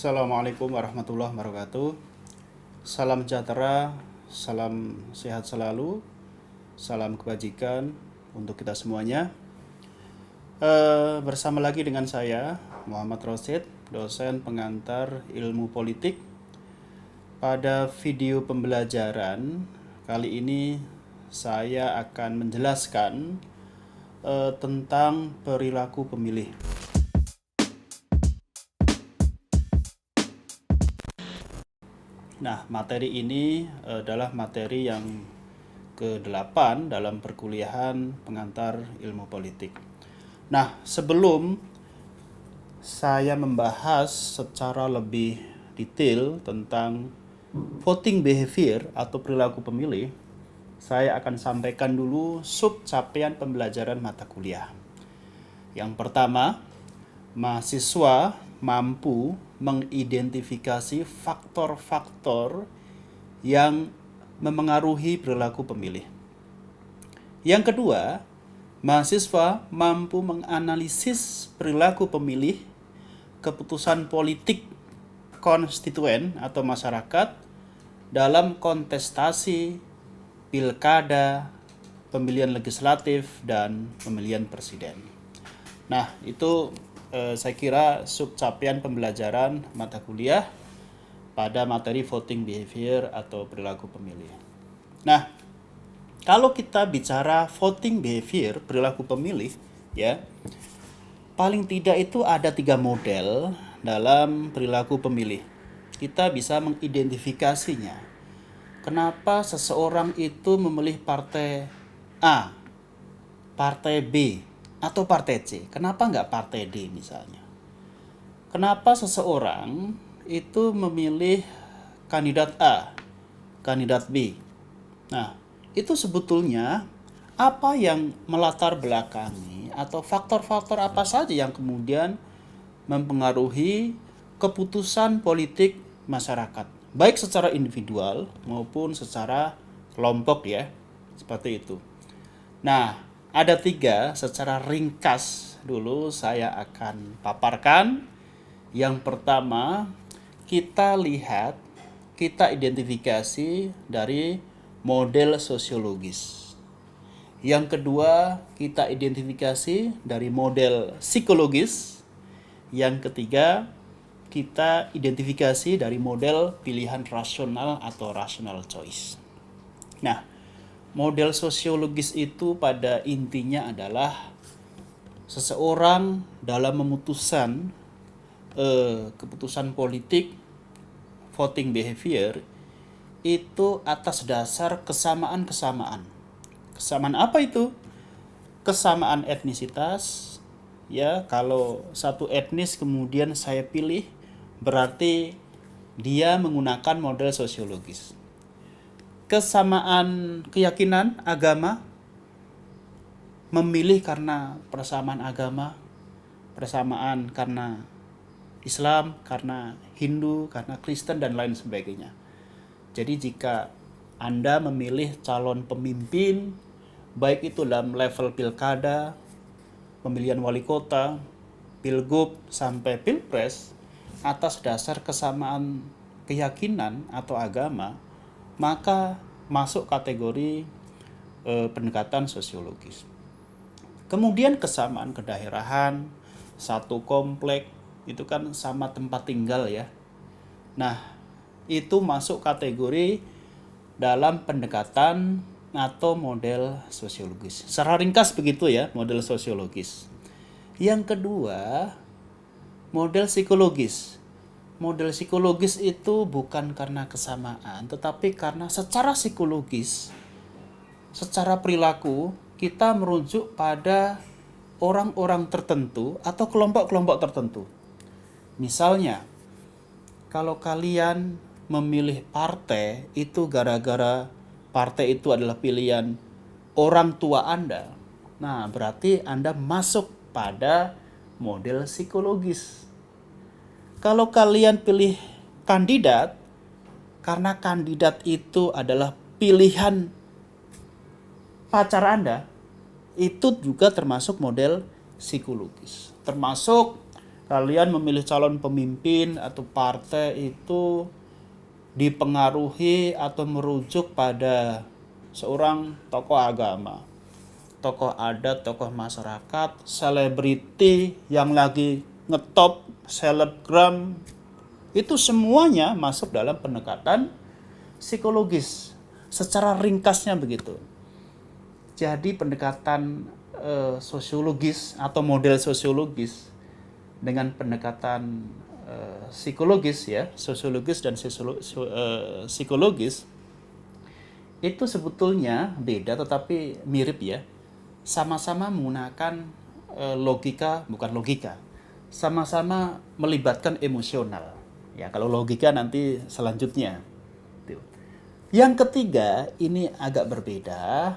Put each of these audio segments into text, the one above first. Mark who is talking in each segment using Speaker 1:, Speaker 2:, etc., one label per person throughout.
Speaker 1: Assalamualaikum warahmatullahi wabarakatuh. Salam sejahtera, salam sehat selalu, salam kebajikan untuk kita semuanya. Bersama lagi dengan saya, Muhammad Rosid, dosen pengantar ilmu politik. Pada video pembelajaran kali ini saya akan menjelaskan tentang perilaku pemilih. Nah, materi ini adalah materi yang ke-8 dalam perkuliahan pengantar ilmu politik. Nah, sebelum saya membahas secara lebih detail tentang voting behavior atau perilaku pemilih, saya akan sampaikan dulu sub capaian pembelajaran mata kuliah. Yang pertama, mahasiswa mampu mengidentifikasi faktor-faktor yang memengaruhi perilaku pemilih. Yang kedua, mahasiswa mampu menganalisis perilaku pemilih, keputusan politik konstituen atau masyarakat dalam kontestasi pilkada, pemilihan legislatif, dan pemilihan presiden. Nah, itu saya kira sub capaian pembelajaran mata kuliah pada materi voting behavior atau perilaku pemilih. Nah, kalau kita bicara voting behavior, perilaku pemilih, ya, paling tidak itu ada 3 model dalam perilaku pemilih. Kita bisa mengidentifikasinya. Kenapa seseorang itu memilih partai A, partai B, atau partai C? Kenapa nggak partai D misalnya? Kenapa seseorang itu memilih kandidat A, kandidat B? Nah, itu sebetulnya apa yang melatar belakangi atau faktor-faktor apa saja yang kemudian mempengaruhi keputusan politik masyarakat, baik secara individual maupun secara kelompok, ya, seperti itu. Nah, ada 3 secara ringkas dulu saya akan paparkan. Yang pertama, kita lihat, kita identifikasi dari model sosiologis. Yang kedua, kita identifikasi dari model psikologis. Yang ketiga, kita identifikasi dari model pilihan rasional atau rational choice. Nah, model sosiologis itu pada intinya adalah seseorang dalam memutuskan keputusan politik, voting behavior, itu atas dasar kesamaan-kesamaan. Kesamaan apa itu? Kesamaan etnisitas. Ya, kalau satu etnis kemudian saya pilih, berarti dia menggunakan model sosiologis. Kesamaan keyakinan agama, memilih karena persamaan agama, persamaan karena Islam, karena Hindu, karena Kristen, dan lain sebagainya. Jadi jika Anda memilih calon pemimpin, baik itu dalam level pilkada, pemilihan wali kota, pilgub, sampai pilpres, atas dasar kesamaan keyakinan atau agama, maka masuk kategori pendekatan sosiologis. Kemudian kesamaan kedaerahan, satu komplek, itu kan sama tempat tinggal, ya. Nah, itu masuk kategori dalam pendekatan atau model sosiologis. Secara ringkas begitu, ya, model sosiologis. Yang kedua, model psikologis. Model psikologis itu bukan karena kesamaan, tetapi karena secara psikologis, secara perilaku, kita merujuk pada orang-orang tertentu atau kelompok-kelompok tertentu. Misalnya, kalau kalian memilih partai itu gara-gara partai itu adalah pilihan orang tua Anda, nah berarti Anda masuk pada model psikologis. Kalau kalian pilih kandidat karena kandidat itu adalah pilihan pacar Anda, itu juga termasuk model psikologis. Termasuk Kalian memilih calon pemimpin atau partai itu dipengaruhi atau merujuk pada seorang tokoh agama, tokoh adat, tokoh masyarakat, selebriti yang lagi ngetop, selebgram, itu semuanya masuk dalam pendekatan psikologis. Secara ringkasnya begitu. Jadi pendekatan sosiologis atau model sosiologis dengan pendekatan psikologis ya, sosiologis dan psikologis itu sebetulnya beda tetapi mirip ya. Sama-sama menggunakan logika, bukan logika. Sama-sama melibatkan emosional. Ya, kalau logika nanti selanjutnya. Yang ketiga, ini agak berbeda.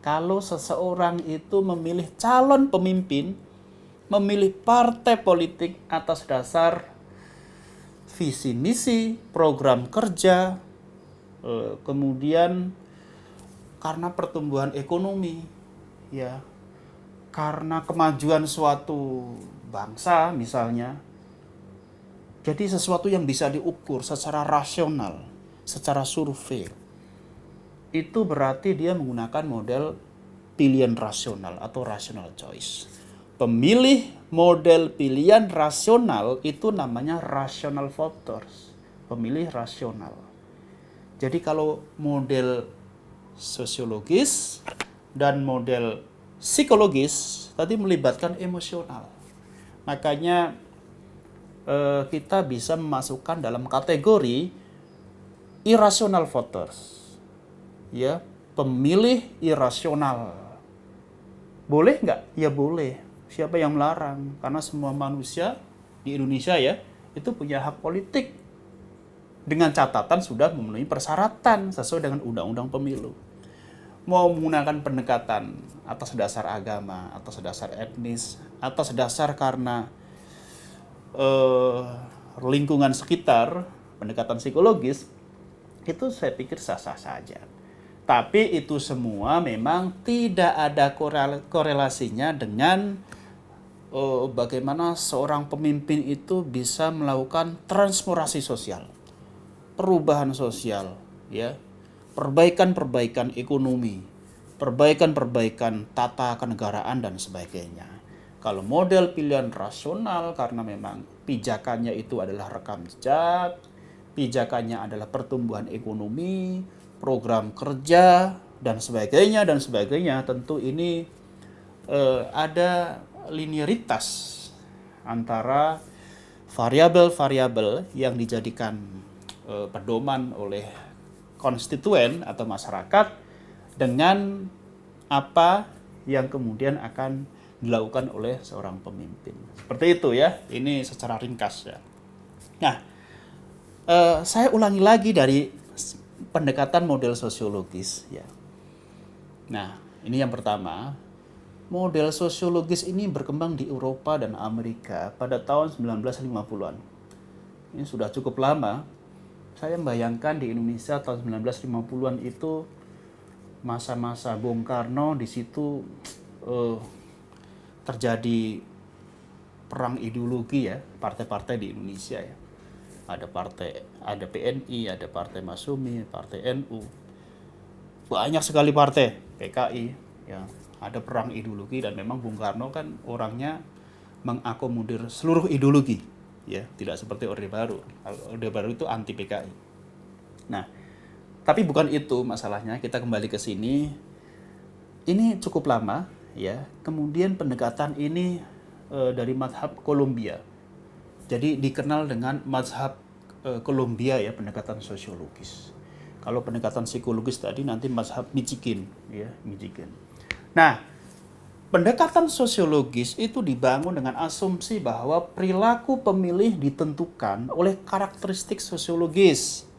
Speaker 1: Kalau seseorang itu memilih calon pemimpin, memilih partai politik atas dasar visi misi, program kerja, kemudian karena pertumbuhan ekonomi, ya, karena kemajuan suatu bangsa misalnya. Jadi sesuatu yang bisa diukur secara rasional, secara survei. Itu berarti dia menggunakan model pilihan rasional atau rational choice. Pemilih model pilihan rasional itu namanya rational voters, pemilih rasional. Jadi kalau model sosiologis dan model psikologis tadi melibatkan emosional. Makanya kita bisa memasukkan dalam kategori irrational voters. Ya, pemilih irasional. Boleh nggak? Ya boleh. Siapa yang melarang? Karena semua manusia di Indonesia ya, itu punya hak politik. Dengan catatan sudah memenuhi persyaratan sesuai dengan undang-undang pemilu. Mau menggunakan pendekatan atas dasar agama, atas dasar etnis, atas dasar karena lingkungan sekitar, pendekatan psikologis, itu saya pikir sah-sah saja. Tapi itu semua memang tidak ada korelasinya dengan bagaimana seorang pemimpin itu bisa melakukan transformasi sosial, perubahan sosial, ya, perbaikan-perbaikan ekonomi, perbaikan-perbaikan tata kenegaraan dan sebagainya. Kalau model pilihan rasional karena memang pijakannya itu adalah rekam jejak, pijakannya adalah pertumbuhan ekonomi, program kerja dan sebagainya, tentu ini ada linearitas antara variabel-variabel yang dijadikan pedoman oleh konstituen atau masyarakat dengan apa yang kemudian akan dilakukan oleh seorang pemimpin. Seperti itu ya, ini secara ringkas ya. Nah, saya ulangi lagi dari pendekatan model sosiologis ya. Nah, ini yang pertama. Model sosiologis ini berkembang di Eropa dan Amerika pada tahun 1950-an. Ini sudah cukup lama. Saya membayangkan di Indonesia tahun 1950-an itu masa-masa Bung Karno, di situ terjadi perang ideologi ya, partai-partai di Indonesia ya. Ada PNI, ada Partai Masyumi, Partai NU. Banyak sekali partai, PKI ya. Ada perang ideologi dan memang Bung Karno kan orangnya mengakomodir seluruh ideologi ya, tidak seperti Orde Baru. Orde Baru itu anti PKI. Nah, tapi bukan itu masalahnya, kita kembali ke sini. Ini cukup lama ya. Kemudian pendekatan ini dari mazhab Kolombia. Jadi dikenal dengan mazhab Kolombia ya, pendekatan sosiologis. Kalau pendekatan psikologis tadi nanti mazhab Michigan ya, Michigan. Nah, pendekatan sosiologis itu dibangun dengan asumsi bahwa perilaku pemilih ditentukan oleh karakteristik sosiologis.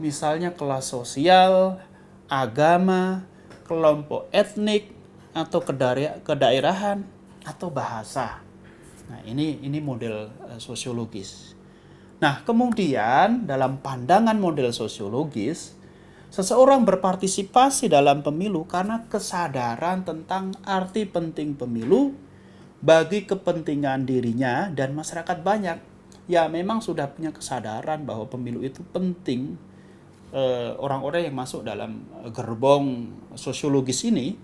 Speaker 1: Misalnya kelas sosial, agama, kelompok etnik, atau kedaerahan, atau bahasa. Nah, ini model sosiologis. Nah, kemudian dalam pandangan model sosiologis, seseorang berpartisipasi dalam pemilu karena kesadaran tentang arti penting pemilu bagi kepentingan dirinya dan masyarakat banyak. Ya memang sudah punya kesadaran bahwa pemilu itu penting. Orang-orang yang masuk dalam gerbong sosiologis ini,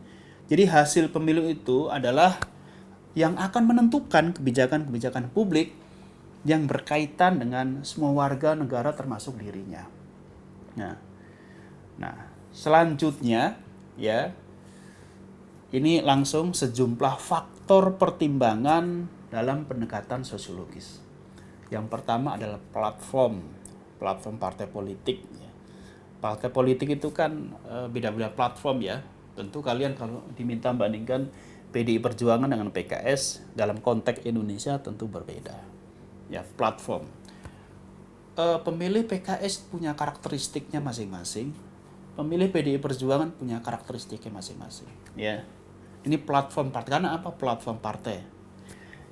Speaker 1: jadi hasil pemilu itu adalah yang akan menentukan kebijakan-kebijakan publik yang berkaitan dengan semua warga negara termasuk dirinya. Nah, selanjutnya ya, ini langsung sejumlah faktor pertimbangan dalam pendekatan sosiologis. Yang pertama adalah platform partai politik. Partai politik itu kan beda-beda platform ya. Tentu kalian kalau diminta bandingkan PDI Perjuangan dengan PKS dalam konteks Indonesia tentu berbeda. Ya, platform. Pemilih PKS punya karakteristiknya masing-masing. Pemilih PDI Perjuangan punya karakteristiknya masing-masing. Ya. Ini platform partai. Karena apa? Platform partai.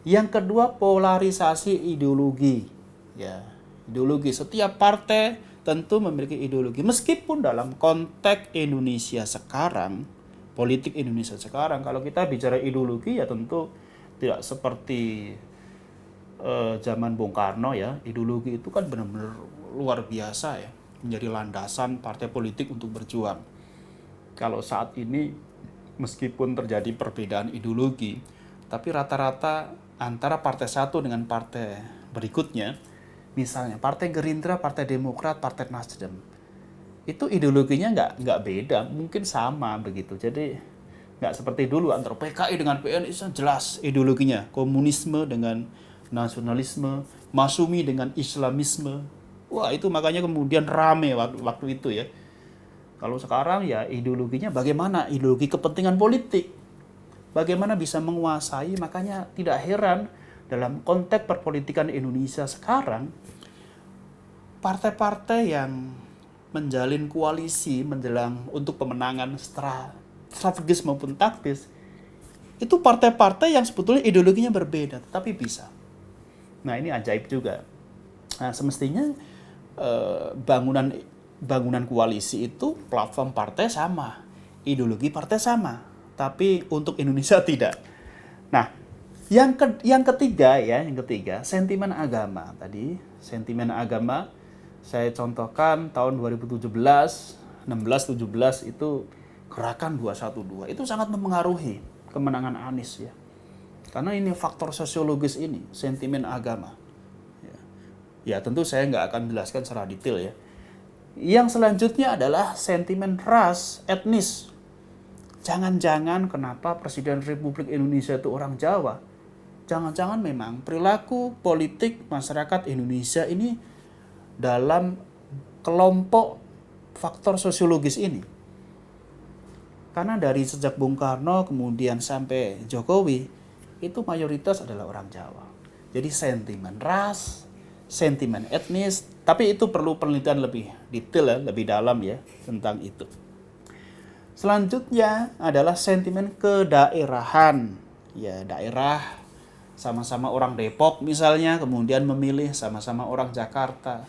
Speaker 1: Yang kedua, polarisasi ideologi. Ya, ideologi. Setiap partai tentu memiliki ideologi. Meskipun dalam konteks Indonesia sekarang, politik Indonesia sekarang, kalau kita bicara ideologi ya tentu tidak seperti zaman Bung Karno ya. Ideologi itu kan benar-benar luar biasa ya, menjadi landasan partai politik untuk berjuang. Kalau saat ini meskipun terjadi perbedaan ideologi, tapi rata-rata antara partai satu dengan partai berikutnya, misalnya Partai Gerindra, Partai Demokrat, Partai Nasdem, itu ideologinya nggak beda, mungkin sama begitu. Jadi nggak seperti dulu antara PKI dengan PNI jelas ideologinya, komunisme dengan nasionalisme, Masumi dengan Islamisme. Wah itu makanya kemudian rame waktu itu ya. Kalau sekarang ya ideologinya bagaimana, ideologi kepentingan politik, bagaimana bisa menguasai. Makanya tidak heran dalam konteks perpolitikan Indonesia sekarang, partai-partai yang menjalin koalisi menjelang untuk pemenangan strategis maupun taktis, itu partai-partai yang sebetulnya ideologinya berbeda, tetapi bisa. Nah ini ajaib juga. Nah semestinya bangunan koalisi itu platform partai sama, ideologi partai sama, tapi untuk Indonesia tidak. Nah, yang ketiga, sentimen agama. Tadi sentimen agama saya contohkan tahun 2017, 16, 17 itu gerakan 212 itu sangat mempengaruhi kemenangan Anies ya. Karena ini faktor sosiologis ini, sentimen agama. Ya tentu saya nggak akan jelaskan secara detail ya. Yang selanjutnya adalah sentimen ras, etnis. Jangan-jangan kenapa Presiden Republik Indonesia itu orang Jawa? Jangan-jangan memang perilaku politik masyarakat Indonesia ini dalam kelompok faktor sosiologis ini. Karena dari sejak Bung Karno kemudian sampai Jokowi, itu mayoritas adalah orang Jawa. Jadi sentimen ras, sentimen etnis, tapi itu perlu penelitian lebih detail ya, lebih dalam ya tentang itu. Selanjutnya adalah sentimen kedaerahan. Ya, daerah sama-sama orang Depok misalnya, kemudian memilih sama-sama orang Jakarta,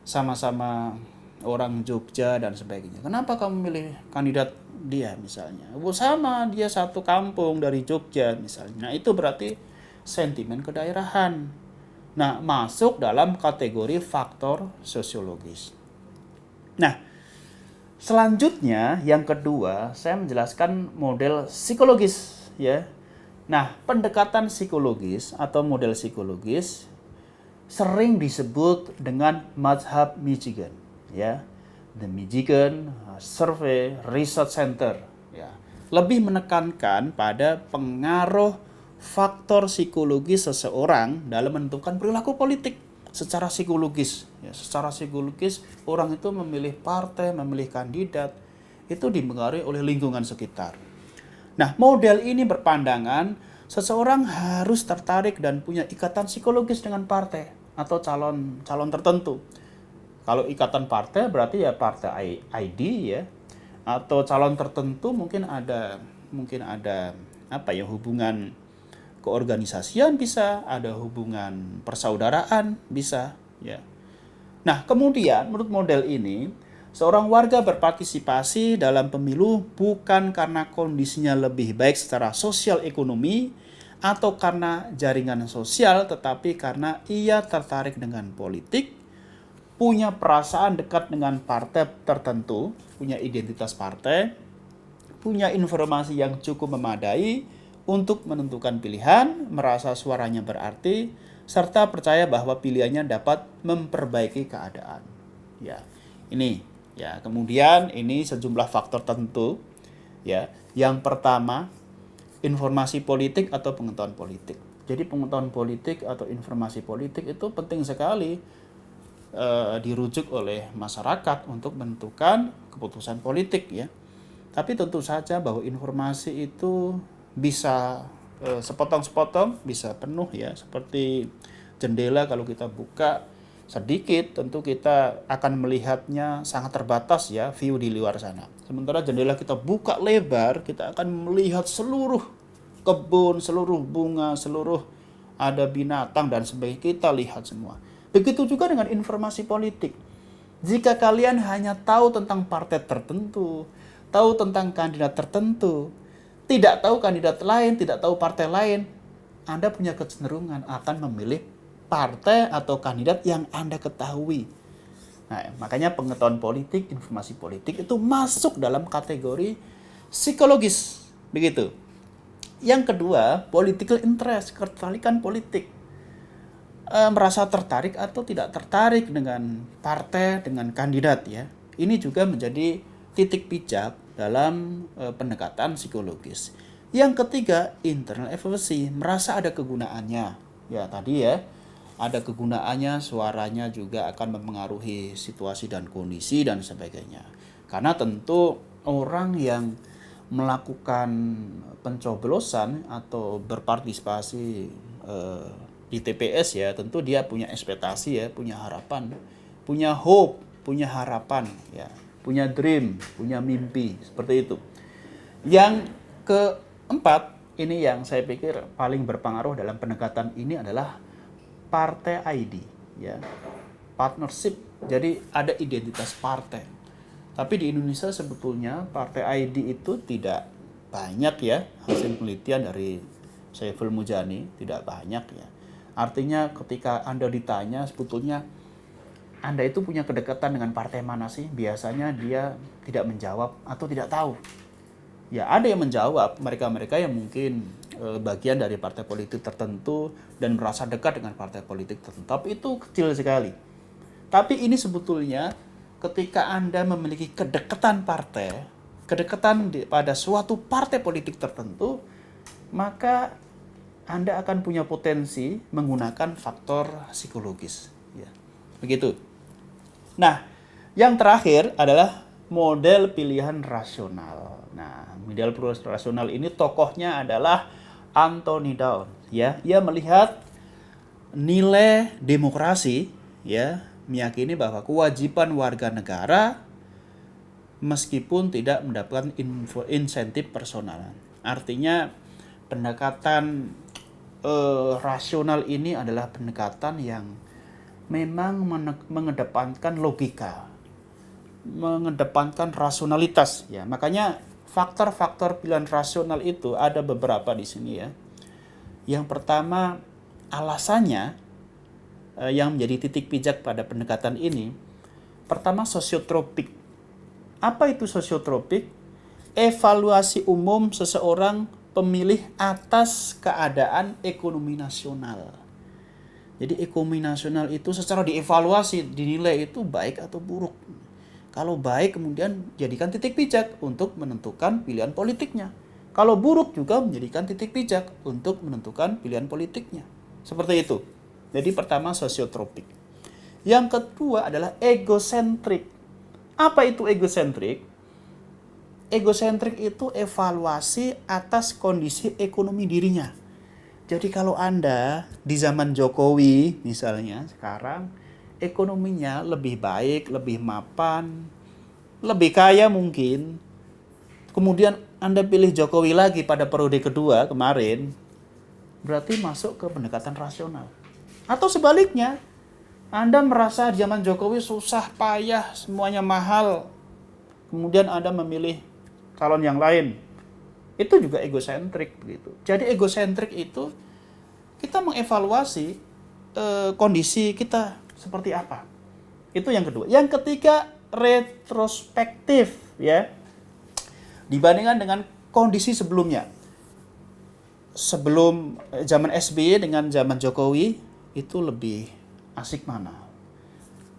Speaker 1: sama-sama orang Jogja dan sebagainya. Kenapa kamu memilih kandidat dia misalnya? Sama dia satu kampung dari Jogja misalnya. Nah, itu berarti sentimen kedaerahan. Nah, masuk dalam kategori faktor sosiologis. Nah, selanjutnya yang kedua, saya menjelaskan model psikologis ya. Nah, pendekatan psikologis atau model psikologis sering disebut dengan mazhab Michigan ya. The Michigan Survey Research Center ya. Lebih menekankan pada pengaruh faktor psikologis seseorang dalam menentukan perilaku politik secara psikologis. Ya, secara psikologis orang itu memilih partai, memilih kandidat itu dipengaruhi oleh lingkungan sekitar. Nah, model ini berpandangan seseorang harus tertarik dan punya ikatan psikologis dengan partai atau calon tertentu. Kalau ikatan partai berarti ya partai ID ya, atau calon tertentu mungkin ada hubungan keorganisasian bisa, ada hubungan persaudaraan bisa ya. Nah, kemudian menurut model ini seorang warga berpartisipasi dalam pemilu bukan karena kondisinya lebih baik secara sosial ekonomi atau karena jaringan sosial, tetapi karena ia tertarik dengan politik, punya perasaan dekat dengan partai tertentu, punya identitas partai, punya informasi yang cukup memadai untuk menentukan pilihan, merasa suaranya berarti, serta percaya bahwa pilihannya dapat memperbaiki keadaan. Ya, ini ya. Kemudian ini sejumlah faktor tertentu. Ya, yang pertama, informasi politik atau pengetahuan politik. Jadi pengetahuan politik atau informasi politik itu penting sekali dirujuk oleh masyarakat untuk menentukan keputusan politik ya. Tapi tentu saja bahwa informasi itu bisa sepotong-sepotong, bisa penuh ya, seperti jendela kalau kita buka sedikit tentu kita akan melihatnya sangat terbatas ya, view di luar sana. Sementara jendela kita buka lebar, kita akan melihat seluruh kebun, seluruh bunga, seluruh ada binatang dan sebagainya, kita lihat semua. Begitu juga dengan informasi politik. Jika kalian hanya tahu tentang partai tertentu, tahu tentang kandidat tertentu, tidak tahu kandidat lain, tidak tahu partai lain, Anda punya kecenderungan akan memilih partai atau kandidat yang Anda ketahui. Nah, makanya pengetahuan politik, informasi politik itu masuk dalam kategori psikologis. Begitu. Yang kedua, political interest, ketertarikan politik. Merasa tertarik atau tidak tertarik dengan partai, dengan kandidat ya. Ini juga menjadi titik pijak dalam pendekatan psikologis. Yang ketiga, internal efficacy, merasa ada kegunaannya. Ya tadi ya, ada kegunaannya, suaranya juga akan mempengaruhi situasi dan kondisi dan sebagainya. Karena tentu orang yang melakukan pencoblosan atau berpartisipasi di TPS ya, tentu dia punya ekspektasi ya, punya harapan, punya hope, punya harapan ya, punya dream, punya mimpi, seperti itu. Yang keempat, ini yang saya pikir paling berpengaruh dalam pendekatan ini adalah partai ID ya, partnership. Jadi ada identitas partai. Tapi di Indonesia sebetulnya partai ID itu tidak banyak ya, hasil penelitian dari Saiful Mujani tidak banyak ya. Artinya ketika Anda ditanya sebetulnya Anda itu punya kedekatan dengan partai mana sih? Biasanya dia tidak menjawab atau tidak tahu. Ya ada yang menjawab, mereka-mereka yang mungkin bagian dari partai politik tertentu dan merasa dekat dengan partai politik tertentu. Tapi itu kecil sekali. Tapi ini sebetulnya ketika Anda memiliki kedekatan partai, kedekatan pada suatu partai politik tertentu, maka Anda akan punya potensi menggunakan faktor psikologis. Ya, begitu. Nah, yang terakhir adalah model pilihan rasional. Nah, model pilihan rasional ini tokohnya adalah Anthony Down. Ya, ia melihat nilai demokrasi, ya, meyakini bahwa kewajiban warga negara meskipun tidak mendapatkan insentif personal. Artinya pendekatan rasional ini adalah pendekatan yang memang mengedepankan logika, mengedepankan rasionalitas ya. Makanya faktor-faktor pilihan rasional itu ada beberapa di sini ya. Yang pertama, alasannya yang menjadi titik pijak pada pendekatan ini, pertama sosiotropik. Apa itu sosiotropik? Evaluasi umum seseorang pemilih atas keadaan ekonomi nasional. Jadi ekonomi nasional itu secara dievaluasi, dinilai itu baik atau buruk. Kalau baik kemudian jadikan titik pijak untuk menentukan pilihan politiknya. Kalau buruk juga menjadikan titik pijak untuk menentukan pilihan politiknya. Seperti itu. Jadi pertama sosiotropik. Yang kedua adalah egosentrik. Apa itu egosentrik? Egosentrik itu evaluasi atas kondisi ekonomi dirinya. Jadi kalau Anda di zaman Jokowi misalnya sekarang ekonominya lebih baik, lebih mapan, lebih kaya mungkin. Kemudian Anda pilih Jokowi lagi pada periode kedua kemarin, berarti masuk ke pendekatan rasional. Atau sebaliknya, Anda merasa zaman Jokowi susah, payah, semuanya mahal. Kemudian Anda memilih calon yang lain. itu juga egosentrik begitu. Jadi egosentrik itu kita mengevaluasi kondisi kita seperti apa. Itu yang kedua. Yang ketiga, retrospektif ya. Dibandingkan dengan kondisi sebelumnya. Sebelum zaman SBY dengan zaman Jokowi itu lebih asik mana?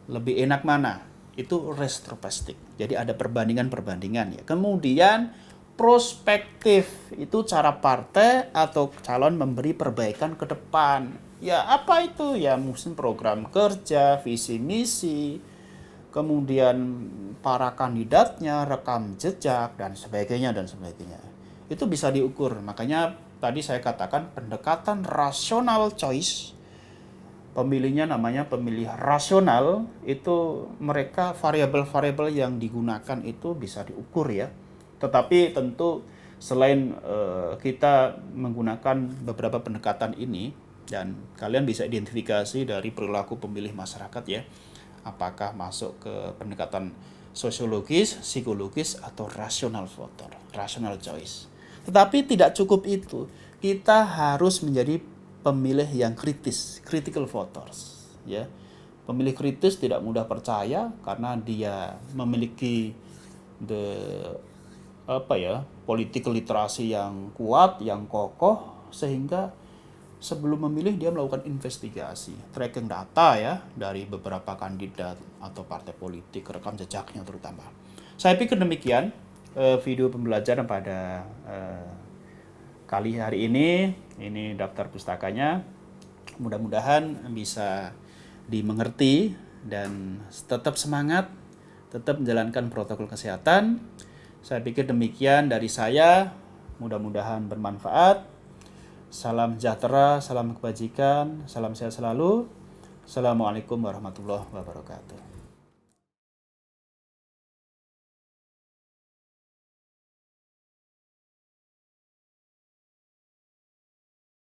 Speaker 1: Lebih enak mana? Itu retrospektif. Jadi ada perbandingan-perbandingan ya. Kemudian prospektif itu cara partai atau calon memberi perbaikan ke depan. Ya apa itu? Ya mungkin program kerja, visi misi, kemudian para kandidatnya, rekam jejak dan sebagainya dan sebagainya. Itu bisa diukur. Makanya tadi saya katakan pendekatan rasional choice. Pemilihnya namanya pemilih rasional, itu mereka variabel-variabel yang digunakan itu bisa diukur ya. Tetapi tentu selain kita menggunakan beberapa pendekatan ini, dan kalian bisa identifikasi dari perilaku pemilih masyarakat ya, apakah masuk ke pendekatan sosiologis, psikologis, atau rasional voter, rational choice. Tetapi tidak cukup itu, kita harus menjadi pemilih yang kritis, critical voters ya. Pemilih kritis tidak mudah percaya karena dia memiliki political literasi yang kuat, yang kokoh, sehingga sebelum memilih dia melakukan investigasi, tracking data ya dari beberapa kandidat atau partai politik, rekam jejaknya terutama. Saya pikir demikian video pembelajaran pada kali hari ini. Ini daftar pustakanya. Mudah-mudahan bisa dimengerti dan tetap semangat, tetap menjalankan protokol kesehatan. Saya pikir demikian dari saya. Mudah-mudahan bermanfaat. Salam sejahtera, salam kebajikan, salam sehat selalu. Assalamualaikum warahmatullahi wabarakatuh.